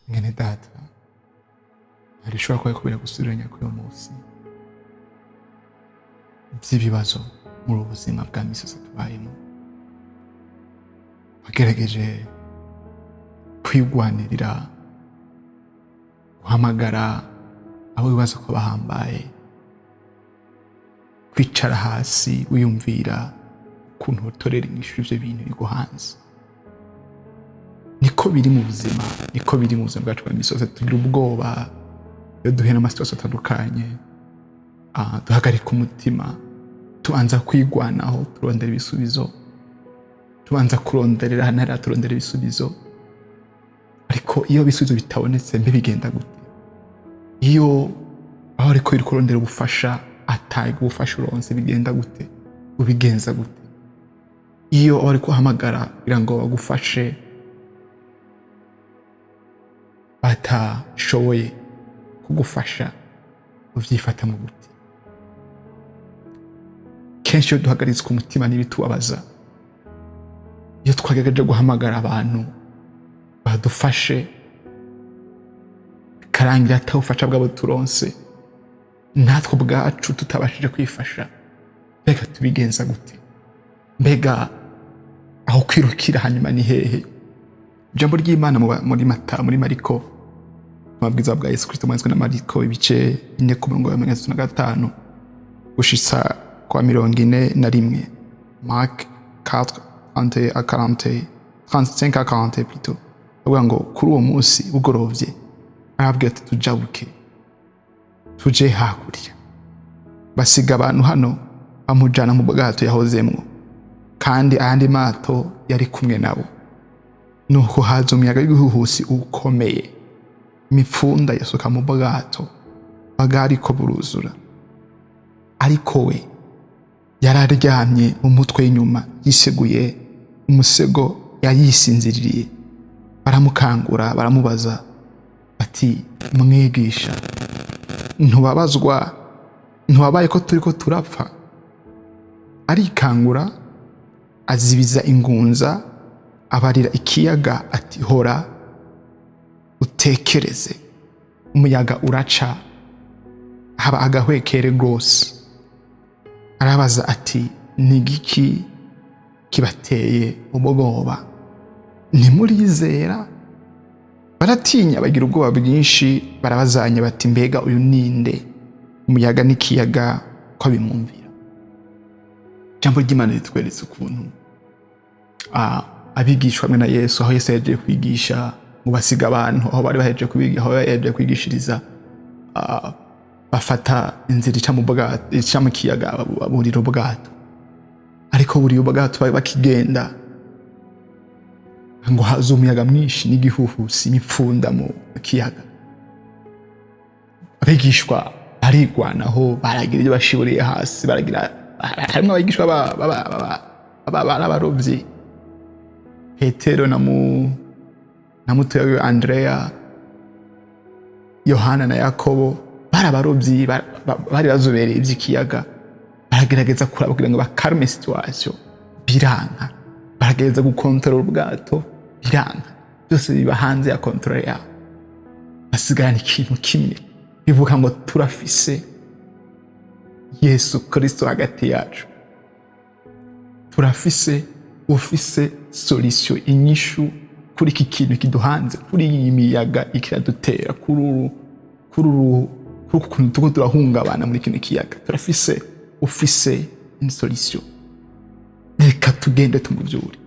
mwene data arishobora kuba kubera gusubiranya kuri uwo munsi by'ibibazo muri ubuzima bwa misi yose tubayemo, wagerageje kwigwanirira guhamagara abo bibazo ko bahambaye, kwicara hasi wiyumvira ukuntu utorera inyishu ivyo bintu biguhanze. Niko biri mu buzima, niko biri mu buzima bwacu bwa misi yose. Tugira ubwoba iyo duhuye n'amasituwasiyo atandukanye, duhagarika umutima, tubanza kwigwanaho turondera ibisubizo, tubanza kuronderera hano turondera ibisubizo. Ariko iyo ibisubizo bitabonetse mbe bigenda gute? Iyo aho ariko iri kurondera ubufasha ataye ubufasha uronse bigenda gute? Ubigenza gute? Iyo aho ariko hamagara kugira ngo bagufashe batashoboye kugufasha uvyifata mu gute? Kenshi iyo duhagaritswe umutima n'ibitubabaza, iyo twagerageje guhamagara abantu badufashe karangira atawufasha bwabo turonse, natwe ubwacu tutabashije kwifasha, mbega tubigenza gute? Mbega aho kwirukira hanyuma ni hehe? Ijambo ry'Imana muri Mariko, mabwiza bwa Yesu Kristo mwanditswe na Mariko ibice 4:35 gushitsa kwa 41. Mark 4:35 à 40 plutôt. Avuga ngo kuri uwo munsi bugorovye arabwira ati tujabuke tuje hakurya. Basiga abantu hano bamujana mu bwato yahozemwo, kandi ayandi mato yari kumwe nabo. Nuko haza umuyaga w'igihuhusi ukomeye, imipfunda yasoka mu bwato, bagariko buruzura. Ariko we yararyamye mu mutwe inyuma, yiseguye umusego, yayisinziriye. Baramukangura baramubaza bati, mwigisha, ntubabaye ko turiko turapfa? Arikangura azibiza ingunza, abarira ikiyaga ati, hora utekereze. Umuyaga uraca, haba agahwekere rwose. Arabaza ati, nigiki kibateye ubwoba? Ntimurizera? Baratinya bagira ubwoba bwinshi, barabazanya bati, mbega uyu ninde? Umuyaga n'ikiyaga ko bimwumvira. Ijambo ry'Imana ritweretse ukuntu abigishwa hamwe na Yesu, aho Yesu yaje kwigisha ngo basiga abantu, aho bari baheje kubiga, aho yaje kwigishiriza, bafata inzira ica mu bwato, ica mu kiyaga, burira ubwato. Ariko buriye ubwato bakigenda, ngo haza umuyaga mwinshi n'igihuhusi, imipfunda mu kiyaga. Abigishwa barigwanaho, baragira ibyo bashiburiye hasi, harimo abigishwa b'abarovyi, Petero na mutoya we Andrea, Yohana na Yakobo, barabarovyi bari bazobereye ivy'ikiyaga. Baragerageza kuraba kugira ngo bakarme situation, biranka. Baragerageza gukontorora ubwato, biranka. Byose biba hanze ya kontrole yabo. Basigana ikintu kimwe, bivuga ngo turafise Yesu Kristo hagati yacu. Turafise ufise solution, inyishu kuri iki kintu kiduhanze, kuri iyi miyaga ikiradutera, kuri ukuntu tuko turahungabana muri kino kiyaga. Turafise ufise solution. Reka tugende tumuvyure,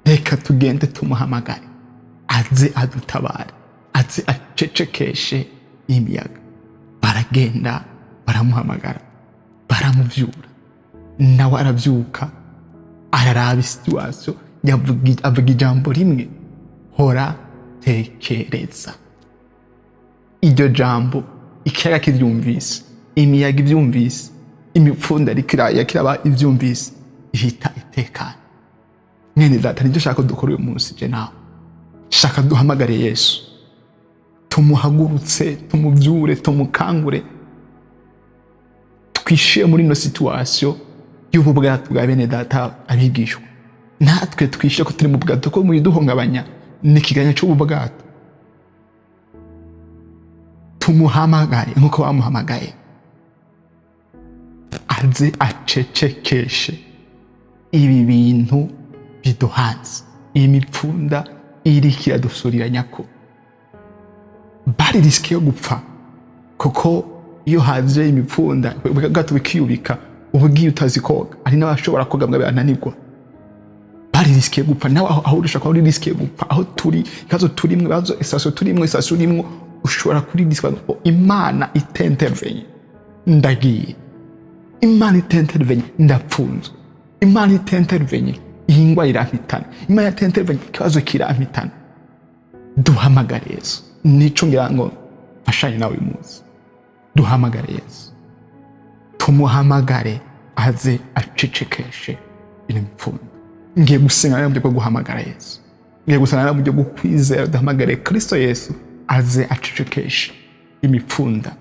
reka tugende tumuhamagare, aze adutabare, aze acecekeshe imiyaga. Baragenda baramuhamagara, baramuvyura. Nawe aravyuka, araraba situation, avuga ijambo rimwe, hora tekereza. Iryo jambo ikiyaga kiryumvise, imiyaga ivyumvise, imipfunda yakiraba ivyumvise, ihita itekana. Mwene data, nivyo shaka dukora uyu munsi je nawe. Shaka duhamagare Yesu, tumuhagurutse, tumuvyure, tumukangure, twishiye muri no situation y'ubu bwato bwa bene data abigishwa. Natwe twishiye ko turi mu bwato, ko mu duhungabanya n'ikiganya cy'ubu bwato. tumuhamagare nkuko bamuhamagaye aze acecekeshe ibi bintu biduhanze, iyi mipfunda iriko iradusuriranya ko bari risike yo gupfa, kuko iyo haje imipfunda gato bikiyubika ubugiye utazi koga, ari n'abashobora koga mbwa bananirwa, bari risike yo gupfa. Nawe aho urashaka uri risike yo gupfa, aho turi ikazo turimwe bazo esasyo turimwe ushobora kuri risike. Imana itentervenye ndagiye, Imana itentervenye ndapfunzwe, Imana itentervenye ihingwa irampitana, Imana itentervenye ikibazo kirampitana. Duhamagare Yesu, nico ngira ngo mfashanye nawe uyu munsi. Duhamagare Yesu, tumuhamagare aze acecekeshe imipfunda. Ngiye gusenga mu byo guhamagara Yesu, ngiye gusenga mu byo gukwizera. Duhamagare Kristo Yesu aze acecekeshe imipfunda,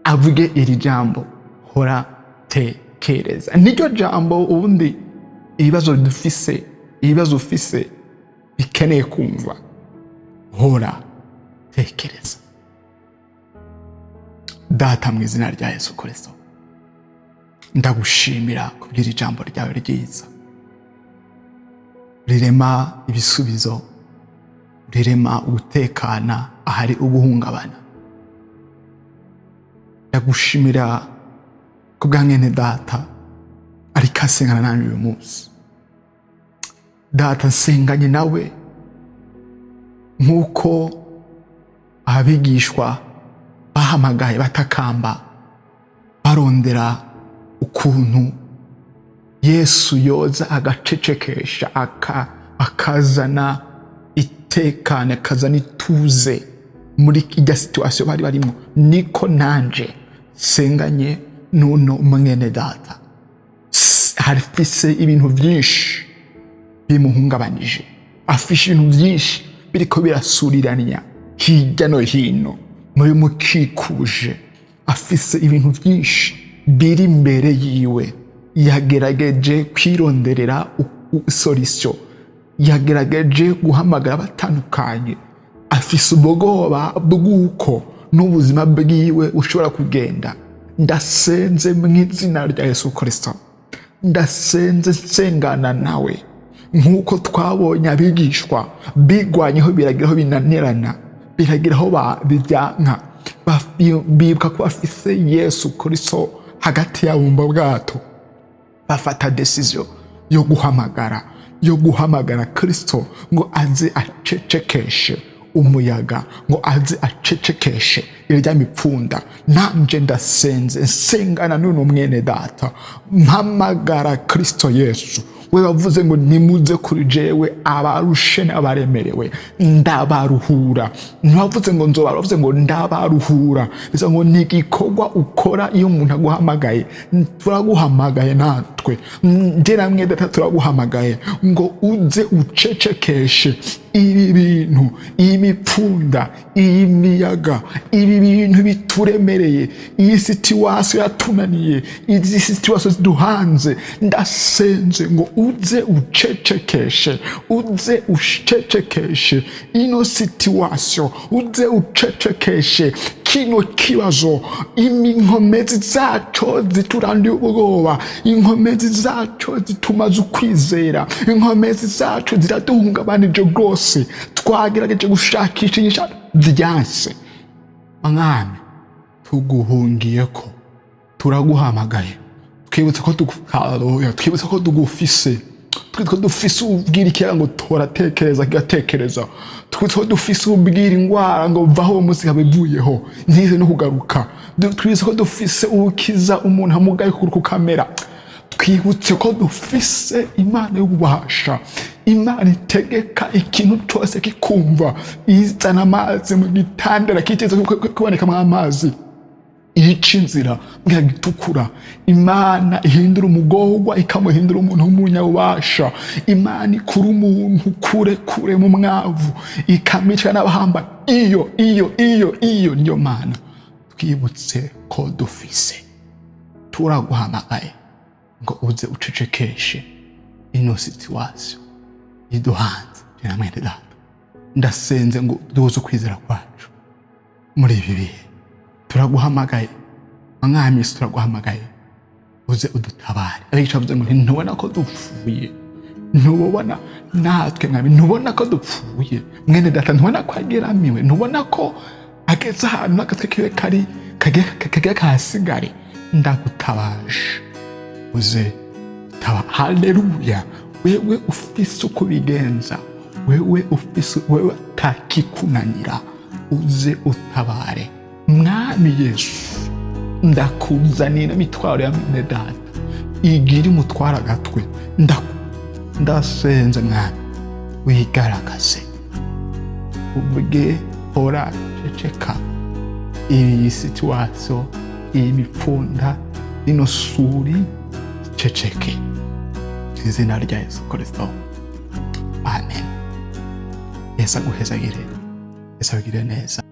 avuge iri jambo hora tekereza. Niryo jambo ubundi ibibazo ufise bikeneye kumva. Hora tekereza. Data mu izina rya Yesu Kristo, ndagushimira kubwira ijambo ryawe ryiza rirema ibisubizo, rirema ugutekana ahari uguhungabana. Ndagushimira kubwangene data ariko asengana nanje uyu munsi. Data nsenganye nawe nkuko abigishwa bahamagaye batakamba barondera ukuntu Yesu yoza agacecekesha akazana itekane, akazana ituze muri ijya situation bari barimo. Niko nanje senganye nuno mwene data harifise ibintu byinshi bimuhungabanije, afishe ibintu byinshi biriko birasuriranya hirya no hino muri mukikuje, afise ibintu byinshi biri imbere yiwe. Yagerageje kwironderera solution, yagerageje guhamagara batandukanye, afise ubwoba bw'uko n'ubuzima bwiwe ushobora kugenda. Ndasenze mu izina rya Yesu Kristo, ndasenze nsengana nawe nkuko twabonye abigishwa bigwanyeho biragiraho binanirana, biragiraho bijyanka, bibuka ko afise Yesu Kristo hagati yabo mu bwato, bafata decision yo guhamagara Kristo ngo aze acecekeshe umuyaga, ngo aze acecekeshe irya mipfunda. Nanje ndasenze nsengana n'uno mwene data, mpamagara Kristo Yesu. We bavuze ngo nimuze kuri jewe abarushe n'abaremerewe ndabaruhura. Ntibavuze ngo bavuze ngo ndabaruhura. Biza ngo nigikorwa ukora iyo umuntu aguhamagaye. Turaguhamagaye natwe, ndera mwe data turaguhamagaye ngo uze ucecekeshe ibi bintu, iyi mipfunda, iyi miyaga, ibi bintu bituremereye, iyi situation yatunaniye, izi situation ziduhanze. Ndasenze ngo uze ucecekeshe ino situation, uze ucecekeshe kino kibazo. Inkomezi zaco ziturandiye ubwoba, inkomezi zaco zitumaze ukwizera, inkomezi zaco ziraduhungabanije rwose. Twagerageje gushakisha inyishu byanse. Mwami tuguhungiyeko, turaguhamagaye, twibutse ko tugufise, twitwa dufise ubwira ikira ngo toratekereza kigatekereza, twitwa dufise ubwira ingwara ngo vaho umunsi kabivuyeho ntize no kugaruka, twibutse ko dufise ukiza umuntu amugaye ku kamera, twibutse ko dufise Imana y'ububasha, Imana itegeka ikintu cyose kikumva, izana amazi mu gitandara kiteze kuboneka mu amazi, ica inzira mbwira gitukura. Imana ihindura umugorwa ikamuhindura umuntu w'umunyabubasha. Imana ikura umuntu kure mu mwavu ikamica n'abahamba. Iyo niyo Mana twibutse ko dufise. Turaguhamagaye ngo uze ucecekeshe ino situation iduhanze. Mwene data ndasenze ngo duhuze ukwizera kwacu, muri ibi bihe turaguhamagaye mwami Yesu turaguhamagaye uze udutabare abigisha bavuze ngo ntubona ko dupfuye ntubona natwe mwami ntubona ko dupfuye mwene data ntubona ko ageramiwe ntubona ko ageze ahantu n'agatwe kiwe kagiye kahasigare ndagutabaje uze taba haleluya wewe ufise uko bigenza wewe atakikunanira uze utabare mwami Yesu ndakuzanira imitwaro ya mwene data igira umutwara agatwe ndasenze mwami wigaragaze ubwe ora ceceka iyi situation iyi mipfunda ino suri ceceke izina rya Yesu Kristo amen. Yesu aguhezagire Yesu agire neza.